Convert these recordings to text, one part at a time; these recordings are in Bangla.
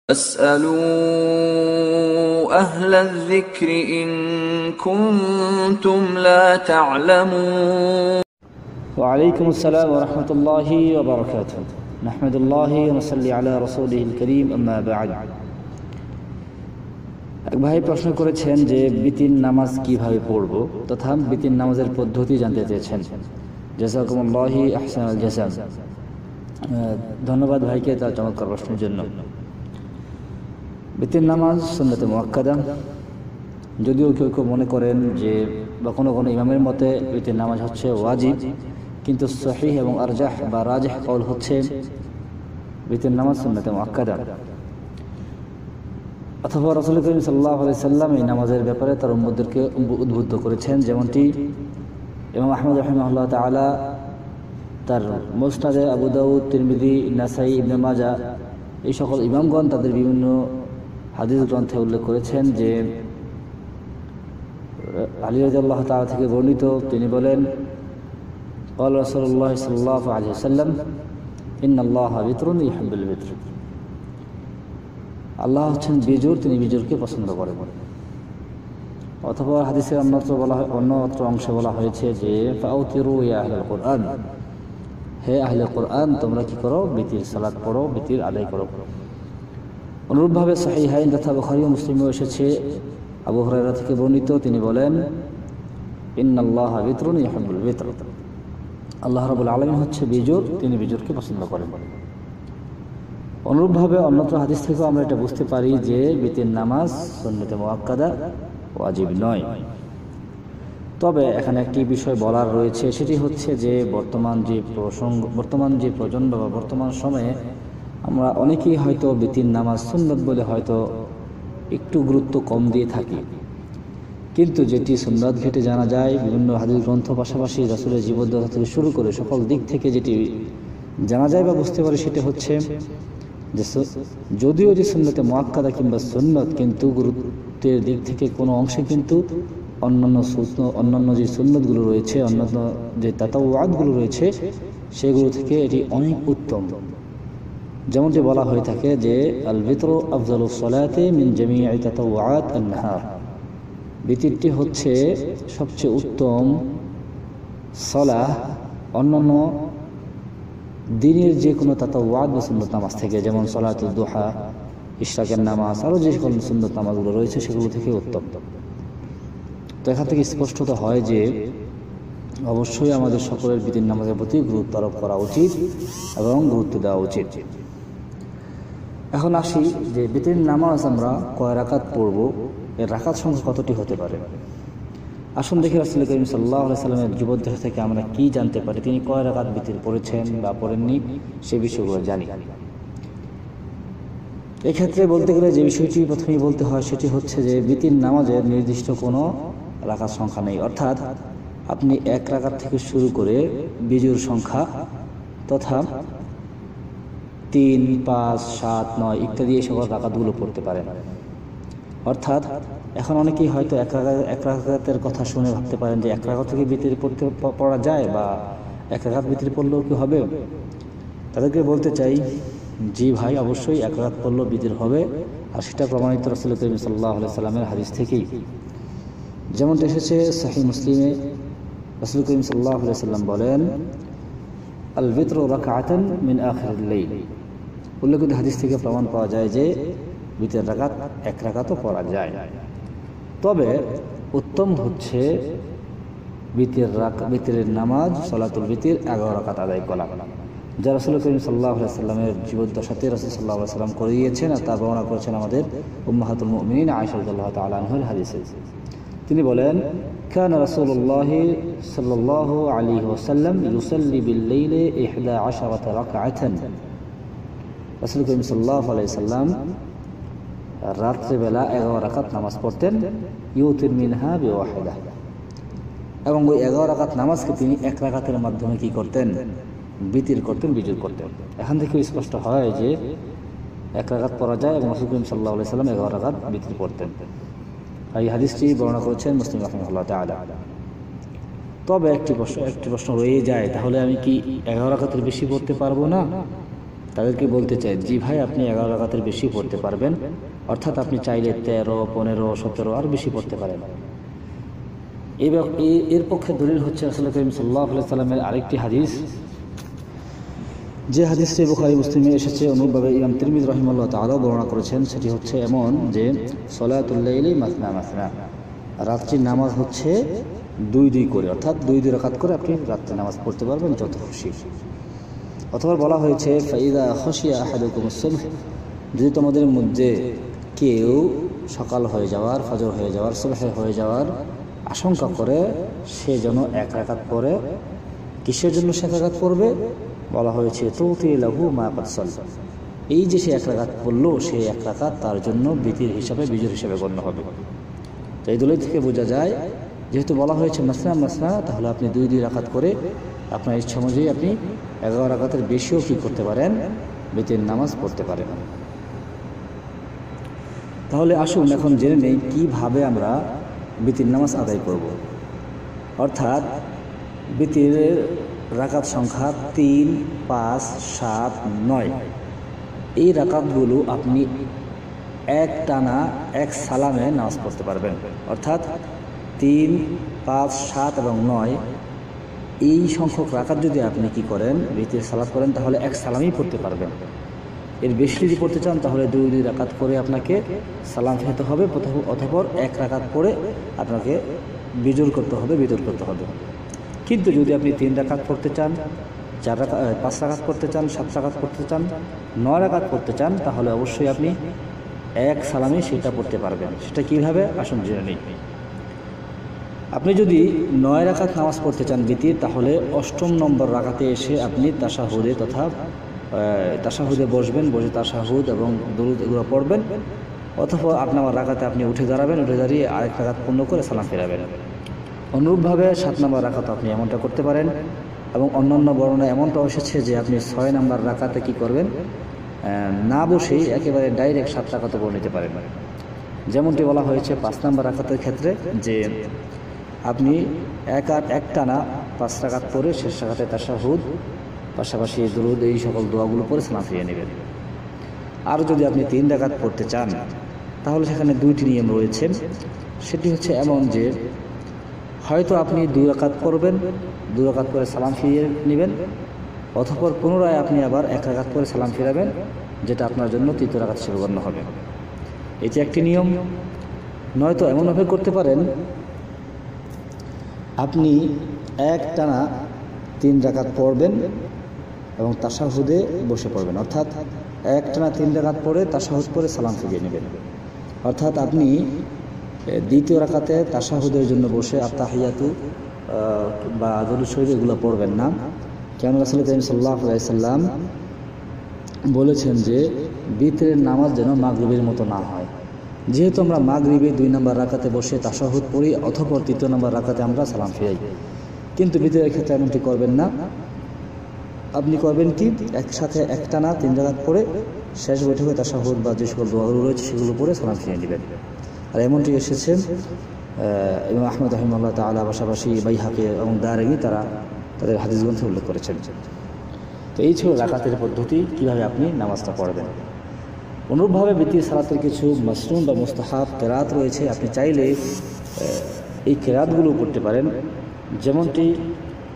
فاسألوا أهل الذكر إن كنتم لا تعلمون وعليكم السلام ورحمة الله وبركاته نحمد الله ونصلي على رسوله الكريم أما بعد এক ভাই প্রশ্ন করেছেন যে বিতির নামাজ কিভাবে পড়ব তথা বিতির নামাজের পদ্ধতি জানতে চেয়েছেন। জাযাকুমুল্লাহি আহসানাল জাযা। ধন্যবাদ ভাইকে তার চমৎকার প্রশ্নের জন্য। বিতির নামাজ সুন্নতে মুআক্কাদা, যদিও কেউ কেউ মনে করেন যে বা কোনো ইমামের মতে বিতির নামাজ হচ্ছে ওয়াজিব, কিন্তু সহিহ এবং আরজাহ বা রাজিহ কওল হচ্ছে বিতির নামাজ সুন্নতে মুআক্কাদা। অথবা রাসূল করিম সাল্লাল্লাহু আলাইহি সাল্লাম এই নামাজের ব্যাপারে তার উম্মতদেরকে উদ্বুদ্ধ করেছেন, যেমনটি ইমাম আহমদ রাহিমাহুল্লাহ তাআলা তার মুসনাদে, আবু দাউদ, তিরমিজি, নাসাই, ইবনে মাজাহ এই সকল ইমামগণ তাদের বিভিন্ন হাদিস গ্রন্থে উল্লেখ করেছেন যে আলী রাদিয়াল্লাহু তাআলা থেকে বর্ণিত, তিনি বলেন قال رسول الله صلى الله عليه وسلم إن الله وتر يحب الوتر। আল্লাহ হচ্ছেন বিজুর, তিনি বিজুরকে পছন্দ করেন। অথবা হাদিসের অন্যত্র অংশে বলা হয়েছে যে ফাউতিরু ইয়া আহলাল কুরআন, হে আহলে কুরআন তোমরা কি করো, বিতির সালাত পড়ো, বিতির আদায় করো। অনুরূপভাবে সহিহাইন তথা বুখারী ও মুসলিমে এসেছে আবু হুরায়রা থেকে বর্ণিত, তিনি বলেন ইন্নাল্লাহা বিতরুন ইউহিব্বুল বিতর, আল্লাহ রাব্বুল আলামিন হচ্ছে বিজুর, তিনি বিজুরকে পছন্দ করেন। অনুরূপভাবে অন্যত্র হাদিস থেকেও আমরা এটা বুঝতে পারি যে বিতির নামাজ সুন্নতে মুআক্কাদা, ওয়াজিব নয়। তবে এখানে একটি বিষয় বলার রয়েছে, সেটি হচ্ছে যে বর্তমান যে প্রজন্ম বা বর্তমান সময়ে আমরা অনেকেই হয়তো বিতির নামাজ সুন্নত বলে হয়তো একটু গুরুত্ব কম দিয়ে থাকি, কিন্তু যেটি সুন্নত ঘেটে জানা যায় বিভিন্ন হাদিস গ্রন্থ পাশাপাশি রাসূলের জীবদ্দশা থেকে শুরু করে সকল দিক থেকে যেটি জানা যায় বা বুঝতে পারি, সেটা হচ্ছে যে যদিও যে সুন্নতে মুআক্কাদা কিংবা সুন্নত, কিন্তু গুরুত্বের দিক থেকে কোনো অংশে কিন্তু অন্যান্য যে সুন্নতগুলো রয়েছে, অন্যান্য যে তাতাওয়াতগুলো রয়েছে, সেগুলো থেকে এটি অনেক উত্তম। যেমনটি বলা হয়ে থাকে যে আল বিতরু আফজালুস সালাতি মিন জামিই তাতাওয়াত আন-নাহার, বিতিরটি হচ্ছে সবচেয়ে উত্তম সালাহ অন্যান্য দিনের যে কোনো তাতাওয়াত বা সুন্নত নামাজ থেকে, যেমন সালাতুদ দুহা, ইশরাকের নামাজ, আরও যে সকল সুন্নত নামাজগুলো রয়েছে সেগুলো থেকে উত্তম। তো এখান থেকে স্পষ্টত হয় যে অবশ্যই আমাদের সকলের বিতির নামাজের প্রতি গুরুত্ব আরোপ করা উচিত এবং গুরুত্ব দেওয়া উচিত। এখন আসি যে বিতির নামাজ আমরা কয় রাকাত পড়ব, এর রাকাত সংখ্যা কতটি হতে পারে। আসুন দেখি রাসূল করিম সাল্লাল্লাহু আলাইহি সাল্লামের জীবদ্দশা থেকে আমরা কি জানতে পারি, তিনি কয় রাকাত বিতির পড়েছেন বা পড়েননি সে বিষয়গুলো জানি। এক্ষেত্রে বলতে গেলে যে বিষয়টি প্রথমেই বলতে হয় সেটি হচ্ছে যে বিতির নামাজের নির্দিষ্ট কোনো রাকাত সংখ্যা নেই, অর্থাৎ আপনি এক রাকাত থেকে শুরু করে বিজুর সংখ্যা তথা 3, 5, 7, 9 ইত্যাদি এই সকল রাকাতগুলো পড়তে পারেন। অর্থাৎ এখন অনেকেই হয়তো এক রাকাতের কথা শুনে ভাবতে পারেন যে এক রাকাত থেকে বিতির পড়া যায় বা এক রাকাত বিতির পড়লেও কি হবে। তাদেরকে বলতে চাই, জি ভাই, অবশ্যই এক রাকাত পড়লেও বিতির হবে, আর সেটা প্রমাণিত রাসূল করিম সাল্লাল্লাহু আলাইহি সাল্লামের হাদিস থেকেই। যেমনটা এসেছে সহিহ মুসলিমে, রাসূল করিম সাল্লাল্লাহু আলাইহি সাল্লাম বলেন আল বিতরু রাকআতান মিন আখিরিল লাইল, উল্লেখিত হাদিস থেকে প্রমাণ পাওয়া যায় যে বিতির রাকাত এক রাকাতও পড়া যায়। তবে উত্তম হচ্ছে বিতিরের নামাজ সালাতুল বিতির 11 রাকাত আদায় করা, যা রাসূল করিম সাল্লাল্লাহু আলাইহি সাল্লামের জীবদ্দশাতে রাসূল সাল্লাল্লাহু আলাইহি সাল্লাম করিয়েছেন, আর তা বর্ণনা করেছেন আমাদের উম্মাহাতুল মুমিনিন আয়েশা রাদিয়াল্লাহু তাআলা আনহার হাদিসে। তিনি বলেন কানা রাসূলুল্লাহ সাল্লাল্লাহু আলাইহি ওয়াসাল্লাম ইউসাল্লি বিল লাইলি 11 রাকআতান, রাসূল করিম সাল্লাল্লাহু আলাইহি সাল্লাম রাত্রিবেলা 11 রাকাত নামাজ পড়তেন, ইউতির মিনহা বিওয়াহিদা, এবং ওই 11 রাকাত নামাজকে তিনি এক রাকাতের মাধ্যমে কি করতেন, বিতির করতেন, বিজুর করতেন। এখান থেকে স্পষ্ট হয় যে এক রাকাত পড়া যায় এবং রাসূল করিম সাল্লাল্লাহু আলাইহি সাল্লাম 11 রাকাত বিতির পড়তেন। এই হাদিসটি বর্ণনা করেছেন মুসলিম রাহিমাহুল্লাহ তাআলা। তবে একটি প্রশ্ন রয়ে যায়, তাহলে আমি কি 11 রাকাতের বেশি পড়তে পারবো না? তাদেরকে বলতে চাই, জি ভাই, আপনি 11 রাকাতের বেশি পড়তে পারবেন, অর্থাৎ আপনি চাইলে 13, 15, 17 আর বেশি পড়তে পারেন। এর পক্ষে দলিল হচ্ছে রাসূল করিম সাল্লাল্লাহু আলাইহি সাল্লামের আরেকটি হাদিস, যে হাদিসটি বুখারী মুসলিমে এসেছে। অনুরূপভাবে ইমাম তিরমিজি রাহিমাহুল্লাহ তাআলা বর্ণনা করেছেন। সেটি হচ্ছে এমন যে সলাতুল লাইলি মাসনা মাসনা, রাত্রির নামাজ হচ্ছে 2 করে, অর্থাৎ 2 রাকাত করে আপনি রাত্রি নামাজ পড়তে পারবেন যত খুশি। অথবা বলা হয়েছে ফাইদা খাশিয়া আহাদুকুমুস সুবহ, যদি তোমাদের মধ্যে কেউ সকাল হয়ে যাওয়ার, ফজর হয়ে যাওয়ার, সুবহ হয়ে যাওয়ার আশঙ্কা করে, সে যেন 1 রাকাত পড়ে। কিসের জন্য সে 1 রাকাত পড়বে? বলা হয়েছে তুতি লাহু মা কাদ সাল্লা, এই যে সে 1 রাকাত পড়লো, সেই 1 রাকাত তার জন্য বিতির হিসাবে, বিজুর হিসাবে গণ্য হবে। তো এই দলিল থেকে বোঝা যায়, যেহেতু বলা হয়েছে মাসনা মাসনা, তাহলে আপনি 2 রাকাত করে আপনার ইচ্ছা অনুযায়ী আপনি 11 রাকাতের বেশিও কি করতে পারেন, বিতির নামাজ পড়তে পারেন। তাহলে আসুন এখন জেনে নেই কিভাবে আমরা বিতির নামাজ আদায় করব। অর্থাৎ বিতিরের রাকাত সংখ্যা 3, 5, 7, 9, এই রাকাতগুলো আপনি এক টানা 1 সালামে নামাজ পড়তে পারবেন। অর্থাৎ 3, 5, 7 এবং 9 এই সংখ্যক রাকাত যদি আপনি কি করেন, বিতির সালাত করেন, তাহলে 1 সালামই পড়তে পারবেন। এর বেশি যদি পড়তে চান তাহলে 2 রাকাত করে আপনাকে সালাম ফেরাতে হবে, অতঃপর 1 রাকাত পড়ে আপনাকে বিজোর করতে হবে, বিতর করতে হবে। কিন্তু যদি আপনি 3 রাকাত পড়তে চান, 5 রাকাত পড়তে চান, 7 রাকাত পড়তে চান, 9 রাকাত পড়তে চান, তাহলে অবশ্যই আপনি 1 সালামে সেটা পড়তে পারবেন। সেটা কীভাবে আসুন জেনে নিই। আপনি যদি 9 রাকাত নামাজ পড়তে চান বিতির, তাহলে 8ম নম্বর রাকাতে এসে আপনি তাশাহুদে তথা তাশাহুদে বসবেন, বসে তাশাহুদ এবং দুরূদ এগুলো পড়বেন। অথবা 8 নম্বর রাকাতে আপনি উঠে দাঁড়াবেন, উঠে দাঁড়িয়ে আরেক রাকাত পূর্ণ করে সালাম ফেরাবেন। অনুরূপভাবে 7 নম্বর রাকাত আপনি এমনটা করতে পারেন। এবং অন্যান্য বর্ণনা এমনটাও এসেছে যে আপনি 6 নম্বর রাকাতে কি করবেন, না বসেই একেবারে ডাইরেক্ট 7 রাকাতও পড়ে নিতে পারেন। যেমনটি বলা হয়েছে 5 নম্বর রাকাতের ক্ষেত্রে, যে আপনি এক টানা 5 রাকাত পরে শেষ রাকাতে তাশাহুদ, পাশাপাশি দুরূদ, এই সকল দোয়াগুলো পরে সালাম ফিরিয়ে নেবেন। আর যদি আপনি 3 রাকাত পড়তে চান, তাহলে সেখানে 2টি নিয়ম রয়েছে। সেটি হচ্ছে এমন যে হয়তো আপনি 2 রাকাত পড়বেন, 2 রাকাত পরে সালাম ফিরিয়ে নেবেন, অতঃপর পুনরায় আপনি আবার 1 রাকাত পরে সালাম ফিরাবেন, যেটা আপনার জন্য 3য় রাকাত হিসেবে গণ্য হবে। এটি একটি নিয়ম। নয়তো এমনভাবে করতে পারেন, আপনি এক টানা 3 রাকাত পড়বেন এবং তাশাহুদে বসে পড়বেন, অর্থাৎ এক টানা 3 রাকাত পড়ে তাশাহুদ পরে সালাম ফিরিয়ে নেবেন। অর্থাৎ আপনি 2য় রাকাতে তাশাহুদের জন্য বসে আত্তাহিয়াতু বা দুরূদ শরীফ এগুলো পড়বেন না। কেন রাসূল করিম সাল্লাল্লাহু আলাইহি সাল্লাম বলেছেন যে বিতরের নামাজ যেন মাগরিবের মতো না হয়। যেহেতু আমরা মাগরিবে 2 নম্বর রাকাতে বসে তাশাহুদ পড়ি, অথবা 3য় নম্বর রাকাতে আমরা সালাম ফিরাই, কিন্তু বিতরের ক্ষেত্রে এমনটি করবেন না। আপনি করবেন কি, একসাথে একটানা 3 রাকাত পড়ে শেষ বৈঠকে তাশাহুদ বা যে সকল দোয়াগুলো রয়েছে সেগুলো পড়ে সালাম ফিরিয়ে নেবেন। আর এমনটি এসেছে ইমাম আহমদ রাহিমাহুল্লাহ তাআলা, পাশাপাশি বাইহাকি এবং দারিমি, তারা তাদের হাদিস গ্রন্থে উল্লেখ করেছেন। তো এই ছিল রাকাতের পদ্ধতি, কিভাবে আপনি নামাজটা পড়বেন। অনুরূপভাবে বিতির সালাতের কিছু মাসনুন বা মুস্তাহাব কেরাত রয়েছে। আপনি চাইলে এই কেরাতগুলো করতে পারেন। যেমনটি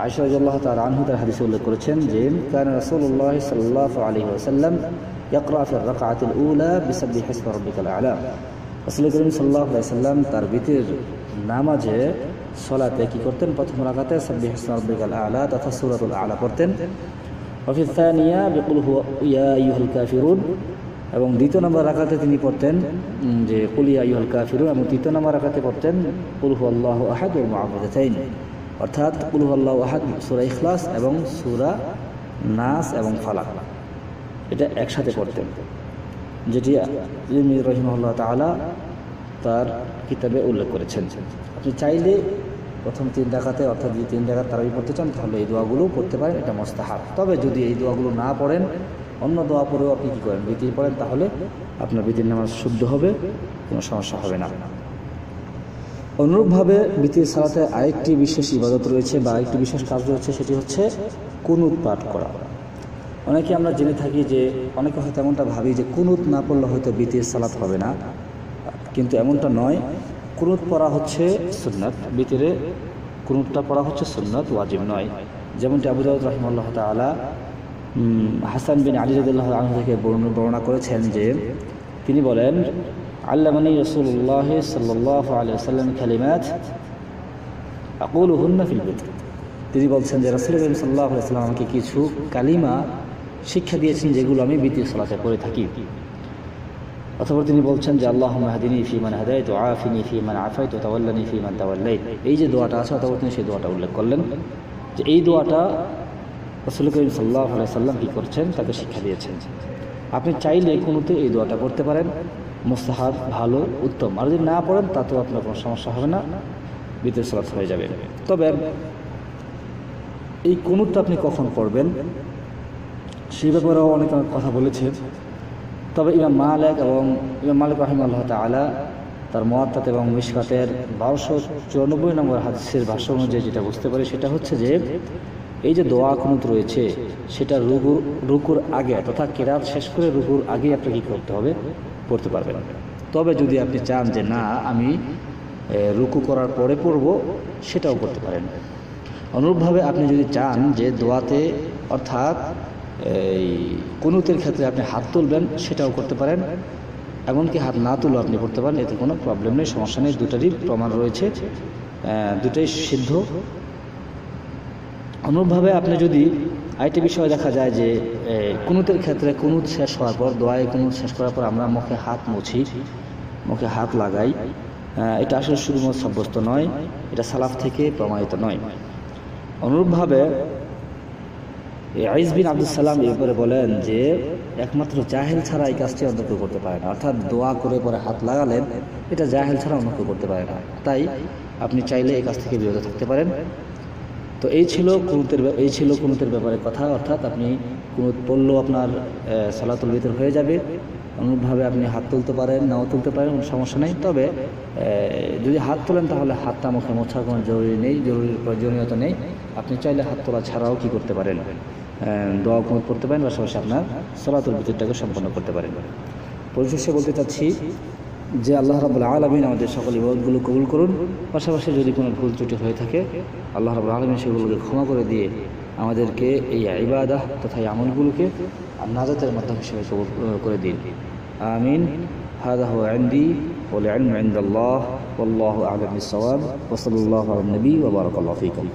আয়েশা রাদিয়াল্লাহু তাআলা আনহা তার হাদিসে উল্লেখ করেছেন যে কানা রাসূলুল্লাহ সাল্লাল্লাহু আলাইহি ওয়াসাল্লাম ইয়াকরা ফি আর-রাকআতিল উলা বিসাব্বিহি ইসমি রাব্বিকাল আ'লা। রাসূল করিম সাল্লাল্লাহু আলাইহি ওয়াসাল্লাম তার বিতির নামাজে সালাতে কি করতেন, প্রথম রাকাতে সাব্বিহি ইসমি রাব্বিকাল আ'লা তথা সূরাতুল আ'লা পড়তেন। ওয়া ফি আস-সানিয়া বিকুল হুয়া ইয়া আইয়ুহাল কাফিরুন, এবং 2য় নম্বর রাকাতে তিনি পড়তেন যে কুল ইয়া আইয়ুহাল কাফিরুন, এবং 3য় নম্বর রাকাতে পড়তেন কুল হুয়াল্লাহু আহাদ ওয়াল মুআউযযাতাইন, অর্থাৎ কুল হুয়াল্লাহু আহাদ, সূরা ইখলাস এবং সূরা নাস এবং ফালাক, এটা একসাথে পড়তেন, যেটি তিরমিজি রাহিমাহুল্লাহ তাআলা তার কিতাবে উল্লেখ করেছেন। আপনি চাইলে প্রথম 3 রাকাতে, অর্থাৎ যদি 3 রাকাত তারাবি পড়তে চান, তাহলে এই দোয়াগুলো পড়তে পারেন, এটা মুস্তাহাব। তবে যদি এই দোয়াগুলো না পড়েন, অন্য দোয়া পড়েও আপনি কী করেন, বিতির পড়েন, তাহলে আপনার বিতির নামাজ শুদ্ধ হবে, কোনো সমস্যা হবে না। অনুরূপভাবে বিতির সালাতে আরেকটি বিশেষ ইবাদত রয়েছে বা আরেকটি বিশেষ কাজ রয়েছে, সেটি হচ্ছে কুনুত পাঠ করা। অনেকে আমরা জেনে থাকি যে অনেকে হয়তো এমনটা ভাবি যে কুনুত না পড়লে হয়তো বিতির সালাত হবে না, কিন্তু এমনটা নয়। কুনুত পড়া হচ্ছে সুন্নাত, বিতিরে কুনুতটা পড়া হচ্ছে সুন্নাত, ওয়াজিব নয়। যেমনটি আবু দাউদ রাহিমাহুল্লাহ তাআলা হাসান বিন আলী রাদিয়াল্লাহু আনহু থেকে বর্ণনা করেছেন যে তিনি বলেন, আল্লামানি রাসূলুল্লাহ সাল্লাল্লাহু আলাইহি ওয়াসাল্লাম কালিমাত আকুলুহুন্না ফিল বিতর। তিনি বলছেন যে রাসূল সাল্লাল্লাহু আলাইহি ওয়াসাল্লাম আমাকে কিছু কালিমা শিক্ষা দিয়েছেন যেগুলো আমি বিতির সালাতে পড়ে থাকি। অথবা তিনি বলছেন যে আল্লাহুম্মা হাদিনি ফীমান হাদাইত ওয়া আফিনি ফীমান আফাইত ওয়া তাওয়াল্লানি ফীমান তাওয়াল্লাইত। এই যে দোয়াটা আছে, অথবা তিনি সেই দোয়াটা উল্লেখ করলেন যে এই দোয়াটা রাসূল করিম সাল্লাল্লাহু আলাইহি ওয়াসাল্লাম কি করছেন, তাকে শিক্ষা দিয়েছেন। আপনি চাইলে কুনুতে এই দোয়াটা করতে পারেন, মুস্তাহাব, ভালো, উত্তম। আর যদি না পড়েন তাতেও আপনার কোনো সমস্যা হবে না, বিতির সালাত হয়ে যাবে। তবে এই কুনুতটা আপনি কখন পড়বেন সেই ব্যাপারেও অনেক কথা বলেছেন। তবে ইমাম মালিক রাহিমাহুল্লাহ তাআলা তার মুওয়াত্তাত এবং মিশকাতের 1294 নম্বর হাদিসের ভাষ্য অনুযায়ী যেটা বুঝতে পারি সেটা হচ্ছে যে এই যে দোয়া কুনুত রয়েছে সেটা রুকুর আগে, তথা কিরাত শেষ করে রুকুর আগেই আপনি কী করতে হবে, পড়তে পারবেন। তবে যদি আপনি চান যে না আমি রুকু করার পরে পড়ব, সেটাও করতে পারেন। অনুরূপভাবে আপনি যদি চান যে দোয়াতে অর্থাৎ এই কুনুতের ক্ষেত্রে আপনি হাত তুলবেন, সেটাও করতে পারেন। এমনকি হাত না তুলেও আপনি করতে পারেন, এতে কোনো প্রবলেম নেই, সমস্যা নেই। দুটারই প্রমাণ রয়েছে, দুটাই সিদ্ধ। অনুরূপভাবে আপনি যদি আরেকটি বিষয় দেখা যায় যে কুনুতের ক্ষেত্রে কুনুত শেষ হওয়ার পর, দোয়ায় কুনুত শেষ করার পর আমরা মুখে হাত মুছি, মুখে হাত লাগাই, এটা আসলে শুধুমাত্র সাব্যস্ত নয়, এটা সালাফ থেকে প্রমাণিত নয়। অনুরূপভাবে আইস বিন আব্দুস সালাম এরপরে বলেন যে একমাত্র জাহেল ছাড়া এই কাজটি অন্য কেউ করতে পারে না। অর্থাৎ দোয়া করে পরে হাত লাগালেন, এটা জাহেল ছাড়া অন্য কেউ করতে পারে না। তাই আপনি চাইলে এই কাজ থেকে বিরত থাকতে পারেন। তো এই ছিল কুনুতের ব্যাপারে কথা। অর্থাৎ আপনি কুনুত পড়লেও আপনার সালাতুল বিতর হয়ে যাবে। অনুরূপভাবে আপনি হাত তুলতে পারেন, নাও তুলতে পারেন, কোনো সমস্যা নেই। তবে যদি হাত তোলেন তাহলে হাতটা মুখে মোছার কোনো প্রয়োজনীয়তা নেই। আপনি চাইলে হাত তোলা ছাড়াও কি করতে পারেন, দোয়া কুনুত করতে পারেন, পাশাপাশি আপনার সালাতুল বিতরটাকে সম্পন্ন করতে পারেন। পরিশেষে বলতে চাচ্ছি যে আল্লাহ রাব্বুল আলামিন আমাদের সকল ইবাদতগুলো কবুল করুন। পাশাপাশি যদি কোনো ভুল ত্রুটি হয়ে থাকে আল্লাহ রাব্বুল আলামিন সেগুলোকে ক্ষমা করে দিয়ে আমাদেরকে এই ইবাদত তথা এই আমলগুলোকে নাজাতের মাধ্যম হিসেবে কবুল করে দিন। আমিন। হাযা হুয়া ইনদি ওয়াল ইলমু ইনদাল্লাহ ওয়াল্লাহু আ'লামু বিস-সাওয়াব ওয়া সাল্লাল্লাহু আলা নবী ওয়া বারাকাল্লাহু ফীকুম।